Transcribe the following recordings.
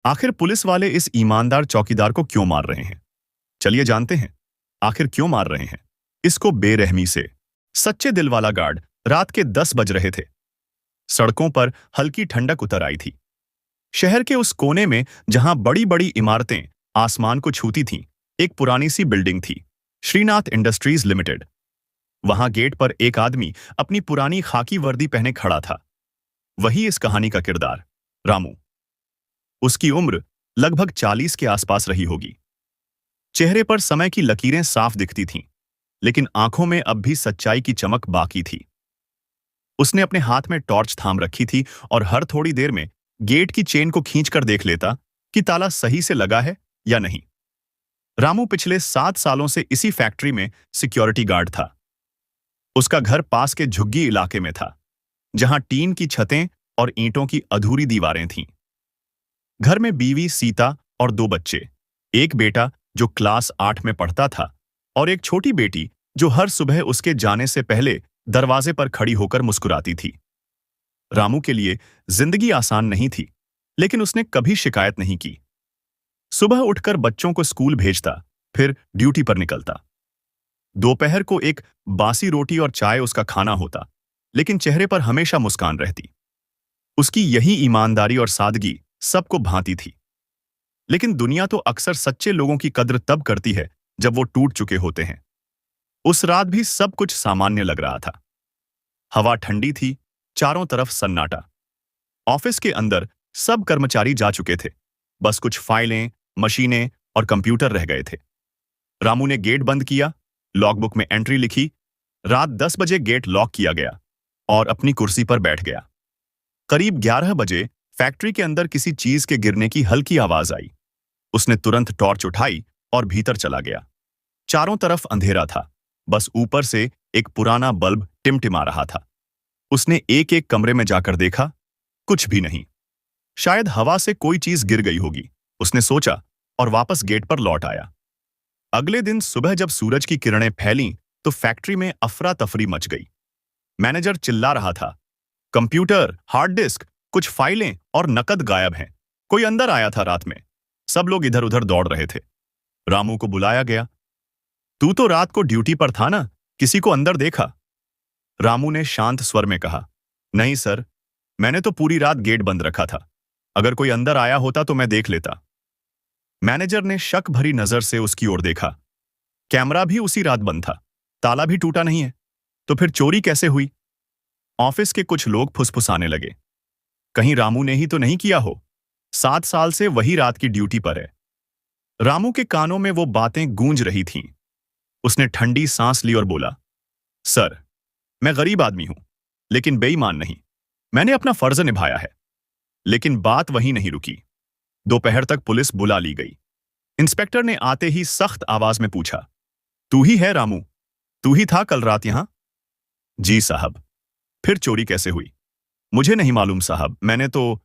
आखिर पुलिस वाले इस ईमानदार चौकीदार को क्यों मार रहे हैं? चलिए जानते हैं। आखिर क्यों मार रहे हैं इसको बेरहमी से। सच्चे दिल वाला गार्ड। रात के 10 बज रहे थे। सड़कों पर हल्की ठंडक उतर आई थी। शहर के उस कोने में जहां बड़ी बड़ी इमारतें आसमान को छूती थीं, एक पुरानी सी बिल्डिंग थी, श्रीनाथ इंडस्ट्रीज लिमिटेड। वहां गेट पर एक आदमी अपनी पुरानी खाकी वर्दी पहने खड़ा था। वही इस कहानी का किरदार, रामू। उसकी उम्र लगभग 40 के आसपास रही होगी। चेहरे पर समय की लकीरें साफ दिखती थीं, लेकिन आंखों में अब भी सच्चाई की चमक बाकी थी। उसने अपने हाथ में टॉर्च थाम रखी थी और हर थोड़ी देर में गेट की चेन को खींचकर देख लेता कि ताला सही से लगा है या नहीं। रामू पिछले 7 सालों से इसी फैक्ट्री में सिक्योरिटी गार्ड था। उसका घर पास के झुग्गी इलाके में था, जहां टीन की छतें और ईंटों की अधूरी दीवारें थीं। घर में बीवी सीता और 2 बच्चे, एक बेटा जो क्लास 8 में पढ़ता था और एक छोटी बेटी जो हर सुबह उसके जाने से पहले दरवाजे पर खड़ी होकर मुस्कुराती थी। रामू के लिए जिंदगी आसान नहीं थी, लेकिन उसने कभी शिकायत नहीं की। सुबह उठकर बच्चों को स्कूल भेजता, फिर ड्यूटी पर निकलता। दोपहर को एक बासी रोटी और चाय उसका खाना होता, लेकिन चेहरे पर हमेशा मुस्कान रहती। उसकी यही ईमानदारी और सादगी सबको भांती थी। लेकिन दुनिया तो अक्सर सच्चे लोगों की कद्र तब करती है जब वो टूट चुके होते हैं। उस रात भी सब कुछ सामान्य लग रहा था। हवा ठंडी थी, चारों तरफ सन्नाटा। ऑफिस के अंदर सब कर्मचारी जा चुके थे, बस कुछ फाइलें, मशीनें और कंप्यूटर रह गए थे। रामू ने गेट बंद किया, लॉगबुक में एंट्री लिखी। रात 10 बजे गेट लॉक किया गया और अपनी कुर्सी पर बैठ गया। करीब 11 बजे फैक्ट्री के अंदर किसी चीज के गिरने की हल्की आवाज आई। उसने तुरंत टॉर्च उठाई और भीतर चला गया। चारों तरफ अंधेरा था, बस ऊपर से एक पुराना बल्ब टिमटिमा रहा था। उसने एक एक कमरे में जाकर देखा, कुछ भी नहीं। शायद हवा से कोई चीज गिर गई होगी, उसने सोचा और वापस गेट पर लौट आया। अगले दिन सुबह जब सूरज की किरणें फैलीं, तो फैक्ट्री में अफरा तफरी मच गई। मैनेजर चिल्ला रहा था, कंप्यूटर, हार्ड डिस्क, कुछ फाइलें और नकद गायब हैं। कोई अंदर आया था रात में। सब लोग इधर उधर दौड़ रहे थे। रामू को बुलाया गया। तू तो रात को ड्यूटी पर था ना, किसी को अंदर देखा? रामू ने शांत स्वर में कहा, नहीं सर, मैंने तो पूरी रात गेट बंद रखा था। अगर कोई अंदर आया होता तो मैं देख लेता। मैनेजर ने शक भरी नजर से उसकी ओर देखा। कैमरा भी उसी रात बंद था, ताला भी टूटा नहीं है, तो फिर चोरी कैसे हुई? ऑफिस के कुछ लोग फुसफुसाने लगे, कहीं रामू ने ही तो नहीं किया हो? 7 साल से वही रात की ड्यूटी पर है। रामू के कानों में वो बातें गूंज रही थीं। उसने ठंडी सांस ली और बोला, सर, मैं गरीब आदमी हूं, लेकिन बेईमान नहीं। मैंने अपना फर्ज निभाया है। लेकिन बात वहीं नहीं रुकी। दोपहर तक पुलिस बुला ली गई। इंस्पेक्टर ने आते ही सख्त आवाज में पूछा, तू ही है रामू? तू ही था कल रात यहां? जी साहब। फिर चोरी कैसे हुई? मुझे नहीं मालूम साहब, मैंने तो।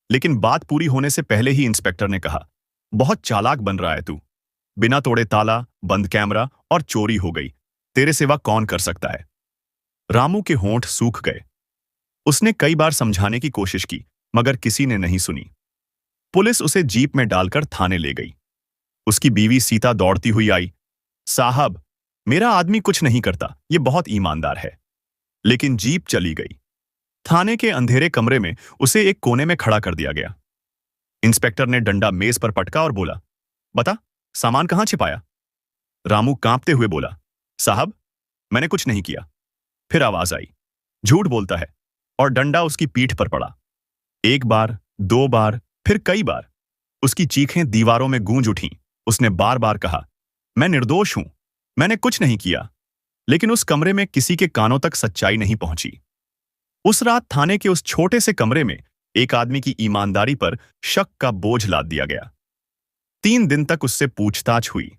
लेकिन बात पूरी होने से पहले ही इंस्पेक्टर ने कहा, बहुत चालाक बन रहा है तू। बिना तोड़े ताला, बंद कैमरा और चोरी हो गई। तेरे सिवा कौन कर सकता है? रामू के होंठ सूख गए। उसने कई बार समझाने की कोशिश की, मगर किसी ने नहीं सुनी। पुलिस उसे जीप में डालकर थाने ले गई। उसकी बीवी सीता दौड़ती हुई आई, साहब, मेरा आदमी कुछ नहीं करता, ये बहुत ईमानदार है। लेकिन जीप चली गई। थाने के अंधेरे कमरे में उसे एक कोने में खड़ा कर दिया गया। इंस्पेक्टर ने डंडा मेज पर पटका और बोला, बता, सामान कहां छिपाया? रामू कांपते हुए बोला, साहब, मैंने कुछ नहीं किया। फिर आवाज आई, झूठ बोलता है, और डंडा उसकी पीठ पर पड़ा। 1 बार, 2 बार, फिर कई बार। उसकी चीखें दीवारों में गूंज उठीं। उसने बार बार कहा, मैं निर्दोष हूं, मैंने कुछ नहीं किया। लेकिन उस कमरे में किसी के कानों तक सच्चाई नहीं पहुंची। उस रात थाने के उस छोटे से कमरे में एक आदमी की ईमानदारी पर शक का बोझ लाद दिया गया। 3 दिन तक उससे पूछताछ हुई।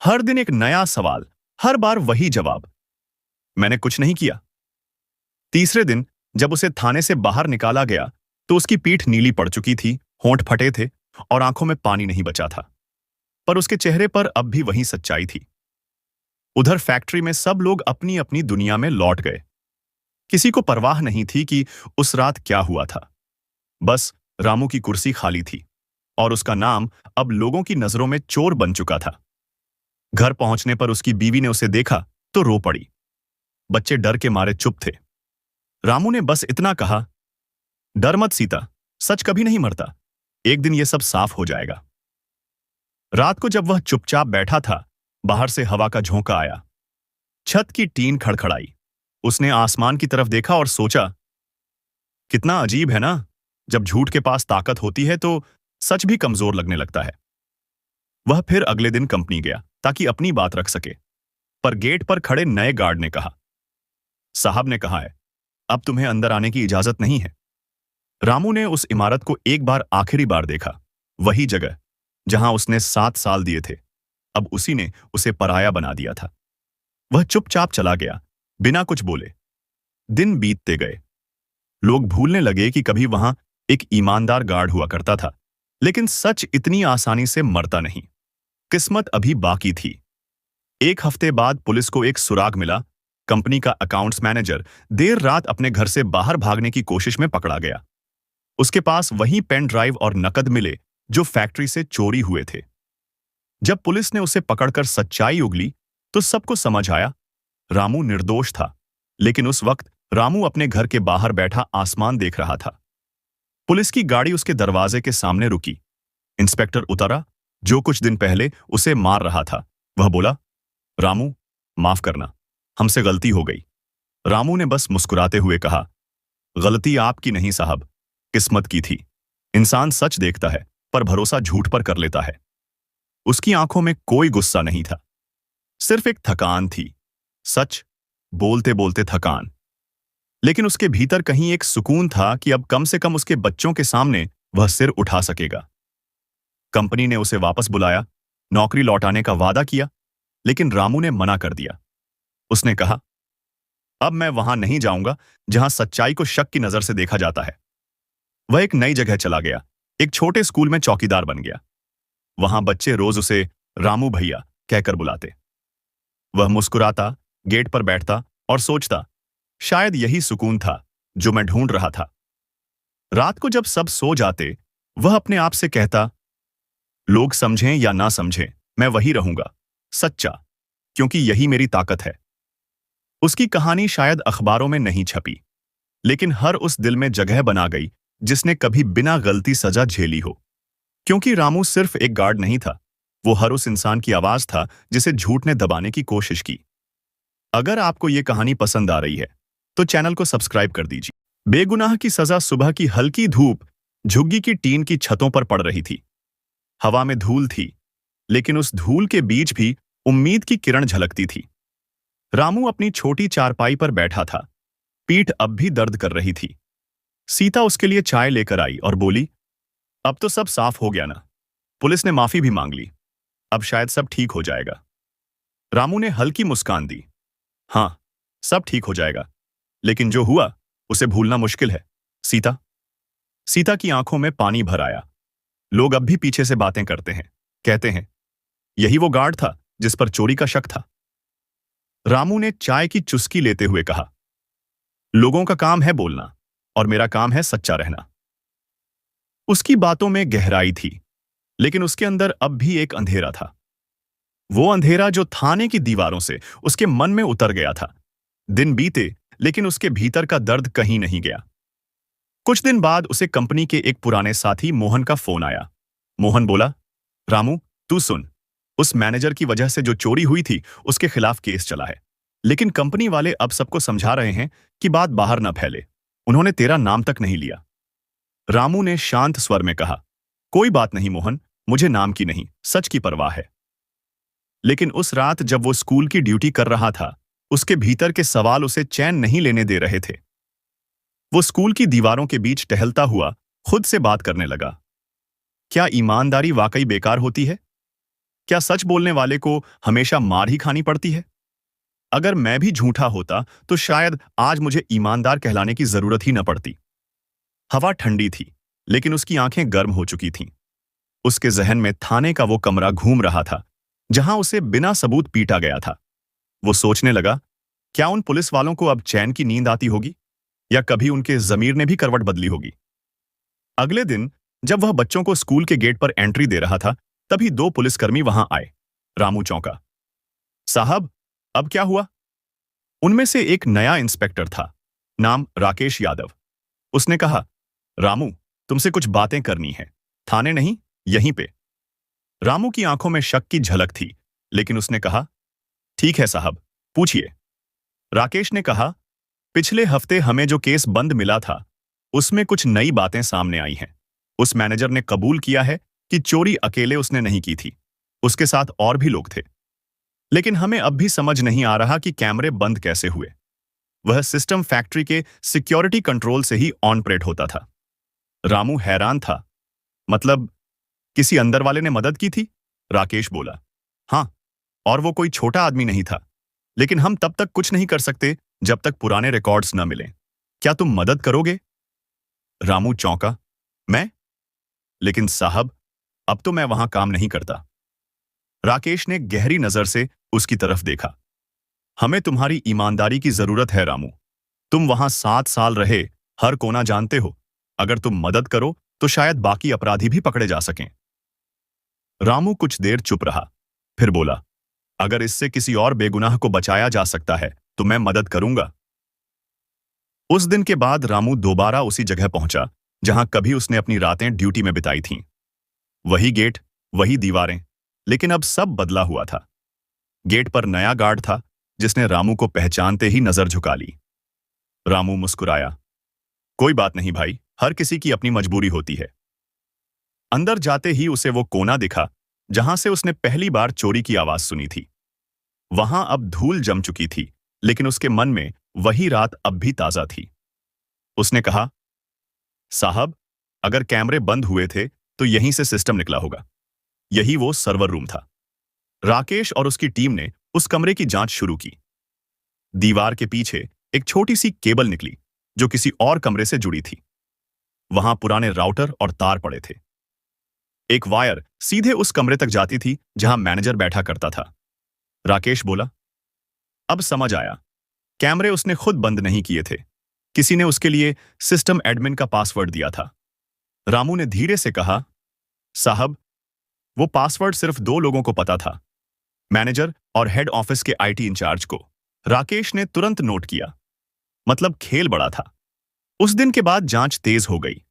हर दिन एक नया सवाल, हर बार वही जवाब, मैंने कुछ नहीं किया। तीसरे दिन जब उसे थाने से बाहर निकाला गया तो उसकी पीठ नीली पड़ चुकी थी, होंठ फटे थे और आंखों में पानी नहीं बचा था। पर उसके चेहरे पर अब भी वही सच्चाई थी। उधर फैक्ट्री में सब लोग अपनी अपनी दुनिया में लौट गए। किसी को परवाह नहीं थी कि उस रात क्या हुआ था। बस रामू की कुर्सी खाली थी और उसका नाम अब लोगों की नजरों में चोर बन चुका था। घर पहुंचने पर उसकी बीवी ने उसे देखा तो रो पड़ी। बच्चे डर के मारे चुप थे। रामू ने बस इतना कहा, डर मत सीता, सच कभी नहीं मरता, एक दिन ये सब साफ हो जाएगा। रात को जब वह चुपचाप बैठा था, बाहर से हवा का झोंका आया। छत की टीन खड़खड़ाई। उसने आसमान की तरफ देखा और सोचा, कितना अजीब है ना, जब झूठ के पास ताकत होती है तो सच भी कमजोर लगने लगता है। वह फिर अगले दिन कंपनी गया ताकि अपनी बात रख सके, पर गेट पर खड़े नए गार्ड ने कहा, साहब ने कहा है, अब तुम्हें अंदर आने की इजाजत नहीं है। रामू ने उस इमारत को एक बार आखिरी बार देखा, वही जगह जहां उसने 7 साल दिए थे, अब उसी ने उसे पराया बना दिया था। वह चुपचाप चला गया, बिना कुछ बोले। दिन बीतते गए। लोग भूलने लगे कि कभी वहां एक ईमानदार गार्ड हुआ करता था, लेकिन सच इतनी आसानी से मरता नहीं। किस्मत अभी बाकी थी। एक हफ्ते बाद पुलिस को एक सुराग मिला। कंपनी का अकाउंट्स मैनेजर देर रात अपने घर से बाहर भागने की कोशिश में पकड़ा गया। उसके पास वही पेन ड्राइव और नकद मिले जो फैक्ट्री से चोरी हुए थे। जब पुलिस ने उसे पकड़कर सच्चाई उगली तो सबको समझ आया, रामू निर्दोष था। लेकिन उस वक्त रामू अपने घर के बाहर बैठा आसमान देख रहा था। पुलिस की गाड़ी उसके दरवाजे के सामने रुकी। इंस्पेक्टर उतरा, जो कुछ दिन पहले उसे मार रहा था। वह बोला, रामू, माफ करना, हमसे गलती हो गई। रामू ने बस मुस्कुराते हुए कहा, गलती आपकी नहीं साहब, किस्मत की थी। इंसान सच देखता है पर भरोसा झूठ पर कर लेता है। उसकी आंखों में कोई गुस्सा नहीं था, सिर्फ एक थकान थी। सच बोलते बोलते थकान। लेकिन उसके भीतर कहीं एक सुकून था कि अब कम से कम उसके बच्चों के सामने वह सिर उठा सकेगा। कंपनी ने उसे वापस बुलाया, नौकरी लौटाने का वादा किया, लेकिन रामू ने मना कर दिया। उसने कहा, अब मैं वहां नहीं जाऊंगा जहां सच्चाई को शक की नजर से देखा जाता है। वह एक नई जगह चला गया, एक छोटे स्कूल में चौकीदार बन गया। वहां बच्चे रोज उसे रामू भैया कहकर बुलाते। वह मुस्कुराता, गेट पर बैठता और सोचता, शायद यही सुकून था जो मैं ढूंढ रहा था। रात को जब सब सो जाते, वह अपने आप से कहता, लोग समझें या ना समझें, मैं वही रहूंगा, सच्चा, क्योंकि यही मेरी ताकत है। उसकी कहानी शायद अखबारों में नहीं छपी, लेकिन हर उस दिल में जगह बना गई जिसने कभी बिना गलती सजा झेली हो। क्योंकि रामू सिर्फ एक गार्ड नहीं था, वो हर उस इंसान की आवाज था जिसे झूठ ने दबाने की कोशिश की। अगर आपको ये कहानी पसंद आ रही है तो चैनल को सब्सक्राइब कर दीजिए। बेगुनाह की सजा सुबह की हल्की धूप झुग्गी की टीन की छतों पर पड़ रही थी। हवा में धूल थी, लेकिन उस धूल के बीच भी उम्मीद की किरण झलकती थी। रामू अपनी छोटी चारपाई पर बैठा था, पीठ अब भी दर्द कर रही थी। सीता उसके लिए चाय लेकर आई और बोली, अब तो सब साफ हो गया ना, पुलिस ने माफी भी मांग ली, अब शायद सब ठीक हो जाएगा। रामू ने हल्की मुस्कान दी, हाँ, सब ठीक हो जाएगा, लेकिन जो हुआ उसे भूलना मुश्किल है, सीता। सीता की आंखों में पानी भर आया। लोग अब भी पीछे से बातें करते हैं, कहते हैं, यही वो गार्ड था जिस पर चोरी का शक था। रामू ने चाय की चुस्की लेते हुए कहा, लोगों का काम है बोलना और मेरा काम है सच्चा रहना। उसकी बातों में गहराई थी, लेकिन उसके अंदर अब भी एक अंधेरा था। वो अंधेरा जो थाने की दीवारों से उसके मन में उतर गया था। दिन बीते, लेकिन उसके भीतर का दर्द कहीं नहीं गया। कुछ दिन बाद उसे कंपनी के एक पुराने साथी मोहन का फोन आया। मोहन बोला, रामू, तू सुन, उस मैनेजर की वजह से जो चोरी हुई थी उसके खिलाफ केस चला है, लेकिन कंपनी वाले अब सबको समझा रहे हैं कि बात बाहर न फैले। उन्होंने तेरा नाम तक नहीं लिया। रामू ने शांत स्वर में कहा, कोई बात नहीं मोहन, मुझे नाम की नहीं, सच की परवाह है। लेकिन उस रात जब वो स्कूल की ड्यूटी कर रहा था, उसके भीतर के सवाल उसे चैन नहीं लेने दे रहे थे। वो स्कूल की दीवारों के बीच टहलता हुआ खुद से बात करने लगा। क्या ईमानदारी वाकई बेकार होती है? क्या सच बोलने वाले को हमेशा मार ही खानी पड़ती है? अगर मैं भी झूठा होता तो शायद आज मुझे ईमानदार कहलाने की जरूरत ही न पड़ती। हवा ठंडी थी, लेकिन उसकी आंखें गर्म हो चुकी थीं। उसके जहन में थाने का वो कमरा घूम रहा था जहां उसे बिना सबूत पीटा गया था। वो सोचने लगा, क्या उन पुलिस वालों को अब चैन की नींद आती होगी, या कभी उनके जमीर ने भी करवट बदली होगी? अगले दिन जब वह बच्चों को स्कूल के गेट पर एंट्री दे रहा था, तभी दो पुलिसकर्मी वहां आए। रामू चौंका। साहब, अब क्या हुआ? उनमें से एक नया इंस्पेक्टर था, नाम राकेश यादव। उसने कहा, रामू, तुमसे कुछ बातें करनी है। थाने नहीं, यहीं पे। रामू की आंखों में शक की झलक थी, लेकिन उसने कहा, ठीक है साहब, पूछिए। राकेश ने कहा, पिछले हफ्ते हमें जो केस बंद मिला था, उसमें कुछ नई बातें सामने आई हैं। उस मैनेजर ने कबूल किया है कि चोरी अकेले उसने नहीं की थी, उसके साथ और भी लोग थे। लेकिन हमें अब भी समझ नहीं आ रहा कि कैमरे बंद कैसे हुए। वह सिस्टम फैक्ट्री के सिक्योरिटी कंट्रोल से ही ऑपरेट होता था। रामू हैरान था। मतलब, किसी अंदर वाले ने मदद की थी? राकेश बोला, हाँ, और वो कोई छोटा आदमी नहीं था। लेकिन हम तब तक कुछ नहीं कर सकते जब तक पुराने रिकॉर्ड्स न मिलें। क्या तुम मदद करोगे? रामू चौंका। मैं? लेकिन साहब, अब तो मैं वहां काम नहीं करता। राकेश ने गहरी नजर से उसकी तरफ देखा। हमें तुम्हारी ईमानदारी की जरूरत है रामू। तुम वहां 7 साल रहे, हर कोना जानते हो। अगर तुम मदद करो तो शायद बाकी अपराधी भी पकड़े जा सकें। रामू कुछ देर चुप रहा, फिर बोला, अगर इससे किसी और बेगुनाह को बचाया जा सकता है तो मैं मदद करूंगा। उस दिन के बाद रामू दोबारा उसी जगह पहुंचा जहां कभी उसने अपनी रातें ड्यूटी में बिताई थीं। वही गेट, वही दीवारें, लेकिन अब सब बदला हुआ था। गेट पर नया गार्ड था, जिसने रामू को पहचानते ही नजर झुका ली। रामू मुस्कुराया, कोई बात नहीं भाई, हर किसी की अपनी मजबूरी होती है। अंदर जाते ही उसे वो कोना दिखा जहां से उसने पहली बार चोरी की आवाज सुनी थी। वहां अब धूल जम चुकी थी, लेकिन उसके मन में वही रात अब भी ताजा थी। उसने कहा, साहब, अगर कैमरे बंद हुए थे तो यहीं से सिस्टम निकला होगा। यही वो सर्वर रूम था। राकेश और उसकी टीम ने उस कमरे की जांच शुरू की। दीवार के पीछे एक छोटी सी केबल निकली जो किसी और कमरे से जुड़ी थी। वहां पुराने राउटर और तार पड़े थे। एक वायर सीधे उस कमरे तक जाती थी जहां मैनेजर बैठा करता था। राकेश बोला, अब समझ आया, कैमरे उसने खुद बंद नहीं किए थे। किसी ने उसके लिए सिस्टम एडमिन का पासवर्ड दिया था। रामू ने धीरे से कहा, साहब, वो पासवर्ड सिर्फ 2 लोगों को पता था, मैनेजर और हेड ऑफिस के आईटी इंचार्ज को। राकेश ने तुरंत नोट किया। मतलब खेल बड़ा था। उस दिन के बाद जांच तेज हो गई।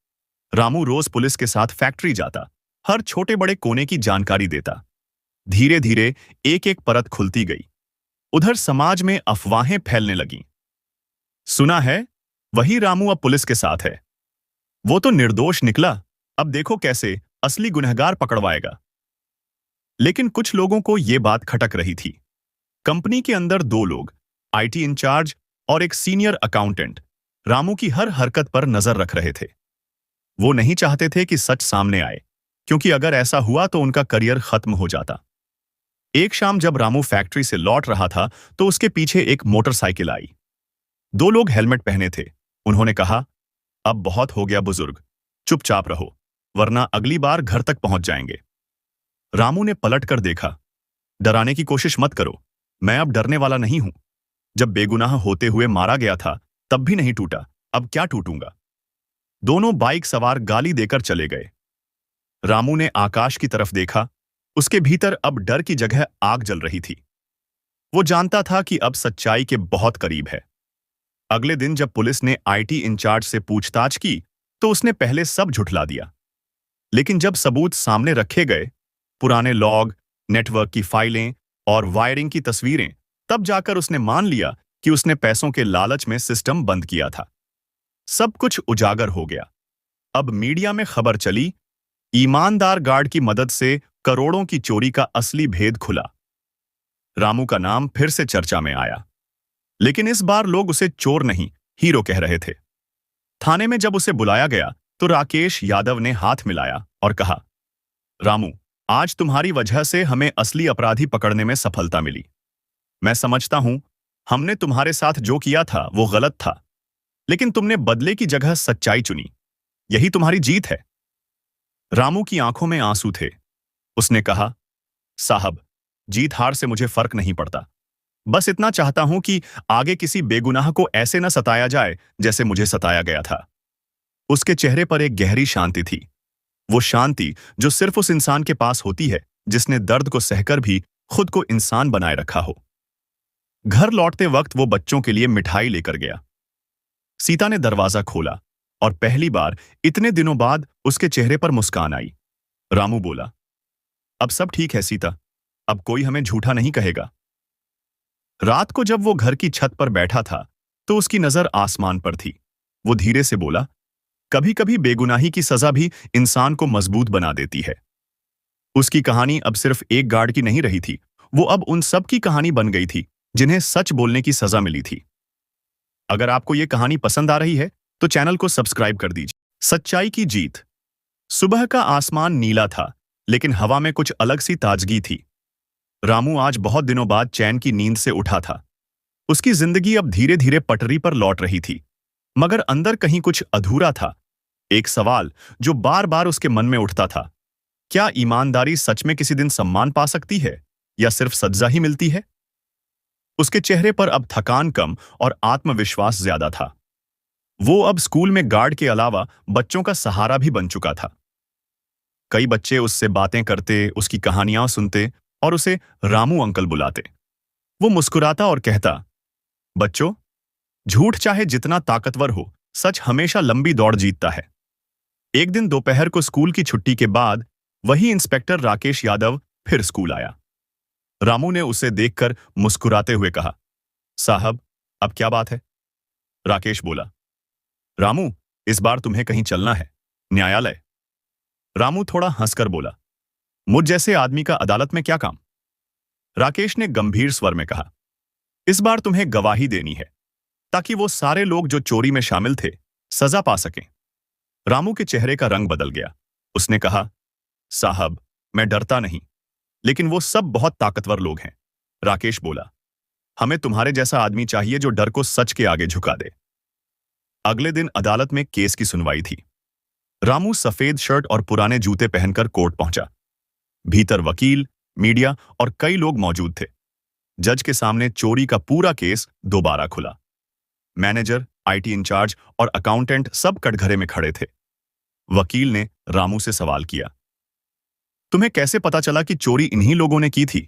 रामू रोज पुलिस के साथ फैक्ट्री जाता, हर छोटे बड़े कोने की जानकारी देता। धीरे धीरे एक एक परत खुलती गई। उधर समाज में अफवाहें फैलने लगीं। सुना है, वही रामू अब पुलिस के साथ है। वो तो निर्दोष निकला, अब देखो कैसे असली गुनहगार पकड़वाएगा। लेकिन कुछ लोगों को यह बात खटक रही थी। कंपनी के अंदर 2 लोग, आईटी इंचार्ज और एक सीनियर अकाउंटेंट, रामू की हर हरकत पर नजर रख रहे थे। वो नहीं चाहते थे कि सच सामने आए, क्योंकि अगर ऐसा हुआ तो उनका करियर खत्म हो जाता। एक शाम जब रामू फैक्ट्री से लौट रहा था तो उसके पीछे एक मोटरसाइकिल आई। 2 लोग हेलमेट पहने थे। उन्होंने कहा, अब बहुत हो गया बुजुर्ग, चुपचाप रहो, वरना अगली बार घर तक पहुंच जाएंगे। रामू ने पलट कर देखा। डराने की कोशिश मत करो, मैं अब डरने वाला नहीं हूं। जब बेगुनाह होते हुए मारा गया था तब भी नहीं टूटा, अब क्या टूटूंगा। दोनों बाइक सवार गाली देकर चले गए। रामू ने आकाश की तरफ देखा। उसके भीतर अब डर की जगह आग जल रही थी। वो जानता था कि अब सच्चाई के बहुत करीब है। अगले दिन जब पुलिस ने आईटी इंचार्ज से पूछताछ की तो उसने पहले सब झुठला दिया। लेकिन जब सबूत सामने रखे गए, पुराने लॉग, नेटवर्क की फाइलें और वायरिंग की तस्वीरें, तब जाकर उसने मान लिया कि उसने पैसों के लालच में सिस्टम बंद किया था। सब कुछ उजागर हो गया। अब मीडिया में खबर चली, ईमानदार गार्ड की मदद से करोड़ों की चोरी का असली भेद खुला। रामू का नाम फिर से चर्चा में आया, लेकिन इस बार लोग उसे चोर नहीं, हीरो कह रहे थे। थाने में जब उसे बुलाया गया तो राकेश यादव ने हाथ मिलाया और कहा, रामू, आज तुम्हारी वजह से हमें असली अपराधी पकड़ने में सफलता मिली। मैं समझता हूं हमने तुम्हारे साथ जो किया था वो गलत था, लेकिन तुमने बदले की जगह सच्चाई चुनी। यही तुम्हारी जीत है। रामू की आंखों में आंसू थे। उसने कहा, साहब, जीत हार से मुझे फर्क नहीं पड़ता। बस इतना चाहता हूं कि आगे किसी बेगुनाह को ऐसे न सताया जाए जैसे मुझे सताया गया था। उसके चेहरे पर एक गहरी शांति थी, वो शांति जो सिर्फ उस इंसान के पास होती है जिसने दर्द को सहकर भी खुद को इंसान बनाए रखा हो। घर लौटते वक्त वो बच्चों के लिए मिठाई लेकर गया। सीता ने दरवाजा खोला और पहली बार इतने दिनों बाद उसके चेहरे पर मुस्कान आई। रामू बोला, अब सब ठीक है सीता, अब कोई हमें झूठा नहीं कहेगा। रात को जब वो घर की छत पर बैठा था तो उसकी नजर आसमान पर थी। वो धीरे से बोला, कभी कभी बेगुनाही की सजा भी इंसान को मजबूत बना देती है। उसकी कहानी अब सिर्फ एक गार्ड की नहीं रही थी, वो अब उन सब की कहानी बन गई थी जिन्हें सच बोलने की सजा मिली थी। अगर आपको ये कहानी पसंद आ रही है तो चैनल को सब्सक्राइब कर दीजिए। सच्चाई की जीत। सुबह का आसमान नीला था, लेकिन हवा में कुछ अलग सी ताजगी थी। रामू आज बहुत दिनों बाद चैन की नींद से उठा था। उसकी जिंदगी अब धीरे धीरे पटरी पर लौट रही थी, मगर अंदर कहीं कुछ अधूरा था। एक सवाल जो बार बार उसके मन में उठता था, क्या ईमानदारी सच में किसी दिन सम्मान पा सकती है या सिर्फ सजा ही मिलती है? उसके चेहरे पर अब थकान कम और आत्मविश्वास ज्यादा था। वो अब स्कूल में गार्ड के अलावा बच्चों का सहारा भी बन चुका था। कई बच्चे उससे बातें करते, उसकी कहानियां सुनते और उसे रामू अंकल बुलाते। वो मुस्कुराता और कहता, बच्चों, झूठ चाहे जितना ताकतवर हो, सच हमेशा लंबी दौड़ जीतता है। एक दिन दोपहर को स्कूल की छुट्टी के बाद वही इंस्पेक्टर राकेश यादव फिर स्कूल आया। रामू ने उसे देखकर मुस्कुराते हुए कहा, साहब, अब क्या बात है? राकेश बोला, रामू, इस बार तुम्हें कहीं चलना है, न्यायालय। रामू थोड़ा हंसकर बोला, मुझ जैसे आदमी का अदालत में क्या काम? राकेश ने गंभीर स्वर में कहा, इस बार तुम्हें गवाही देनी है ताकि वो सारे लोग जो चोरी में शामिल थे सजा पा सकें। रामू के चेहरे का रंग बदल गया। उसने कहा, साहब, मैं डरता नहीं, लेकिन वो सब बहुत ताकतवर लोग हैं। राकेश बोला, हमें तुम्हारे जैसा आदमी चाहिए जो डर को सच के आगे झुका दे। अगले दिन अदालत में केस की सुनवाई थी। रामू सफेद शर्ट और पुराने जूते पहनकर कोर्ट पहुंचा। भीतर वकील, मीडिया और कई लोग मौजूद थे। जज के सामने चोरी का पूरा केस दोबारा खुला। मैनेजर, आईटी इंचार्ज और अकाउंटेंट सब कटघरे में खड़े थे। वकील ने रामू से सवाल किया, तुम्हें कैसे पता चला कि चोरी इन्हीं लोगों ने की थी?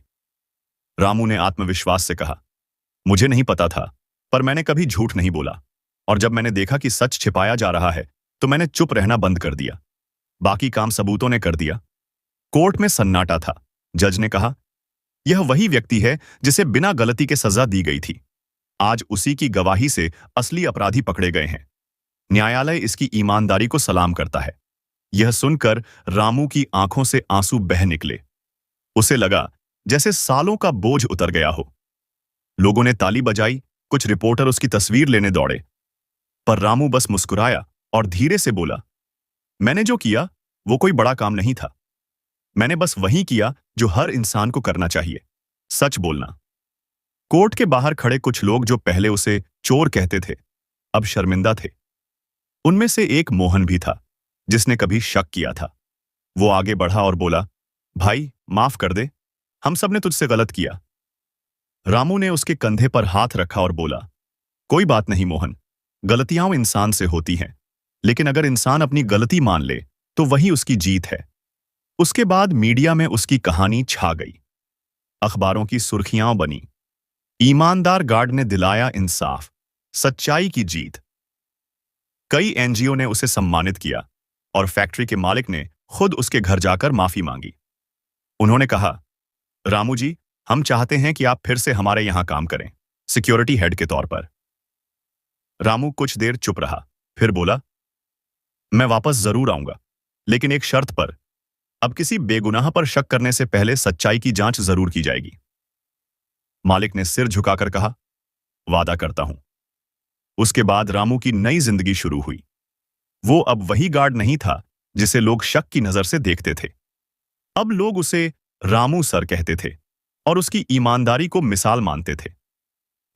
रामू ने आत्मविश्वास से कहा, मुझे नहीं पता था, पर मैंने कभी झूठ नहीं बोला, और जब मैंने देखा कि सच छिपाया जा रहा है तो मैंने चुप रहना बंद कर दिया। बाकी काम सबूतों ने कर दिया। कोर्ट में सन्नाटा था। जज ने कहा, यह वही व्यक्ति है जिसे बिना गलती के सजा दी गई थी। आज उसी की गवाही से असली अपराधी पकड़े गए हैं। न्यायालय इसकी ईमानदारी को सलाम करता है। यह सुनकर रामू की आंखों से आंसू बह निकले। उसे लगा जैसे सालों का बोझ उतर गया हो। लोगों ने ताली बजाई, कुछ रिपोर्टर उसकी तस्वीर लेने दौड़े, पर रामू बस मुस्कुराया और धीरे से बोला, मैंने जो किया वो कोई बड़ा काम नहीं था। मैंने बस वही किया जो हर इंसान को करना चाहिए, सच बोलना। कोर्ट के बाहर खड़े कुछ लोग जो पहले उसे चोर कहते थे, अब शर्मिंदा थे। उनमें से एक मोहन भी था, जिसने कभी शक किया था। वो आगे बढ़ा और बोला, भाई, माफ कर दे, हम सब ने तुझसे गलत किया। रामू ने उसके कंधे पर हाथ रखा और बोला, कोई बात नहीं मोहन, गलतियां इंसान से होती हैं, लेकिन अगर इंसान अपनी गलती मान ले तो वही उसकी जीत है। उसके बाद मीडिया में उसकी कहानी छा गई। अखबारों की सुर्खियां बनी, ईमानदार गार्ड ने दिलाया इंसाफ, सच्चाई की जीत। कई एनजीओ ने उसे सम्मानित किया और फैक्ट्री के मालिक ने खुद उसके घर जाकर माफी मांगी। उन्होंने कहा, रामू जी, हम चाहते हैं कि आप फिर से हमारे यहां काम करें, सिक्योरिटी हेड के तौर पर। रामू कुछ देर चुप रहा, फिर बोला, मैं वापस जरूर आऊंगा, लेकिन एक शर्त पर। अब किसी बेगुनाह पर शक करने से पहले सच्चाई की जांच जरूर की जाएगी। मालिक ने सिर झुकाकर कहा, वादा करता हूं। उसके बाद रामू की नई जिंदगी शुरू हुई। वो अब वही गार्ड नहीं था जिसे लोग शक की नजर से देखते थे। अब लोग उसे रामू सर कहते थे और उसकी ईमानदारी को मिसाल मानते थे।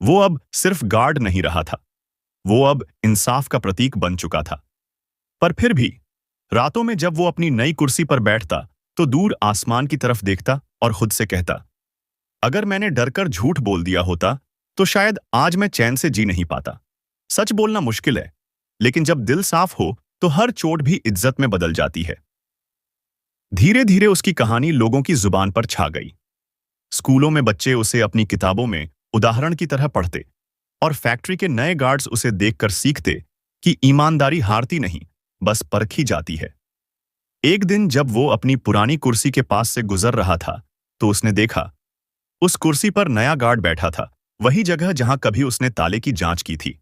वो अब सिर्फ गार्ड नहीं रहा था, वो अब इंसाफ का प्रतीक बन चुका था। पर फिर भी रातों में जब वो अपनी नई कुर्सी पर बैठता तो दूर आसमान की तरफ देखता और खुद से कहता, अगर मैंने डरकर झूठ बोल दिया होता तो शायद आज मैं चैन से जी नहीं पाता। सच बोलना मुश्किल है, लेकिन जब दिल साफ हो तो हर चोट भी इज्जत में बदल जाती है। धीरे धीरे उसकी कहानी लोगों की जुबान पर छा गई। स्कूलों में बच्चे उसे अपनी किताबों में उदाहरण की तरह पढ़ते और फैक्ट्री के नए गार्ड्स उसे देखकर सीखते कि ईमानदारी हारती नहीं, बस परखी जाती है। एक दिन जब वो अपनी पुरानी कुर्सी के पास से गुजर रहा था, तो उसने देखा उस कुर्सी पर नया गार्ड बैठा था। वही जगह जहां कभी उसने ताले की जांच की थी,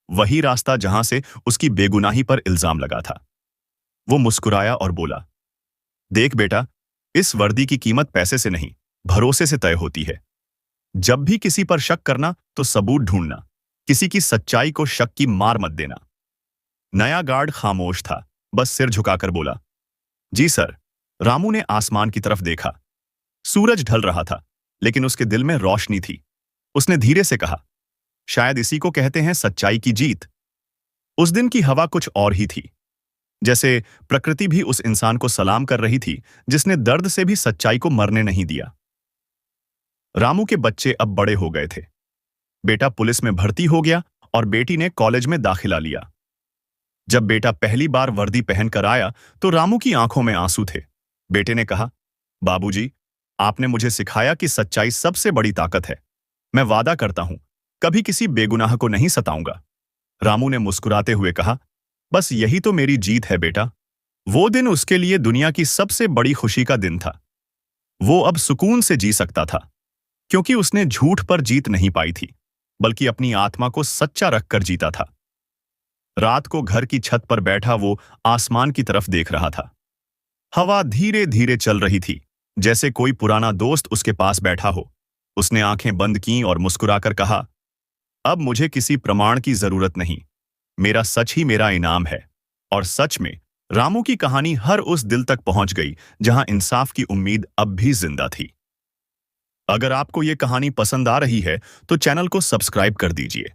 वही रास्ता जहां से उसकी बेगुनाही पर इल्जाम लगा था। वो मुस्कुराया और बोला, देख बेटा, इस वर्दी की कीमत पैसे से नहीं, भरोसे से तय होती है। जब भी किसी पर शक करना तो सबूत ढूंढना, किसी की सच्चाई को शक की मार मत देना। नया गार्ड खामोश था, बस सिर झुकाकर बोला, जी सर। रामू ने आसमान की तरफ देखा। सूरज ढल रहा था, लेकिन उसके दिल में रोशनी थी। उसने धीरे से कहा, शायद इसी को कहते हैं सच्चाई की जीत। उस दिन की हवा कुछ और ही थी, जैसे प्रकृति भी उस इंसान को सलाम कर रही थी जिसने दर्द से भी सच्चाई को मरने नहीं दिया। रामू के बच्चे अब बड़े हो गए थे। बेटा पुलिस में भर्ती हो गया और बेटी ने कॉलेज में दाखिला लिया। जब बेटा पहली बार वर्दी पहनकर आया तो रामू की आंखों में आंसू थे। बेटे ने कहा, बाबूजी, आपने मुझे सिखाया कि सच्चाई सबसे बड़ी ताकत है। मैं वादा करता हूं, कभी किसी बेगुनाह को नहीं सताऊंगा। रामू ने मुस्कुराते हुए कहा, बस यही तो मेरी जीत है बेटा। वो दिन उसके लिए दुनिया की सबसे बड़ी खुशी का दिन था। वो अब सुकून से जी सकता था, क्योंकि उसने झूठ पर जीत नहीं पाई थी, बल्कि अपनी आत्मा को सच्चा रखकर जीता था। रात को घर की छत पर बैठा वो आसमान की तरफ देख रहा था। हवा धीरे धीरे चल रही थी, जैसे कोई पुराना दोस्त उसके पास बैठा हो। उसने आंखें बंद कीं और मुस्कुराकर कहा, अब मुझे किसी प्रमाण की जरूरत नहीं, मेरा सच ही मेरा इनाम है। और सच में रामू की कहानी हर उस दिल तक पहुंच गई जहां इंसाफ की उम्मीद अब भी जिंदा थी। अगर आपको ये कहानी पसंद आ रही है तो चैनल को सब्सक्राइब कर दीजिए।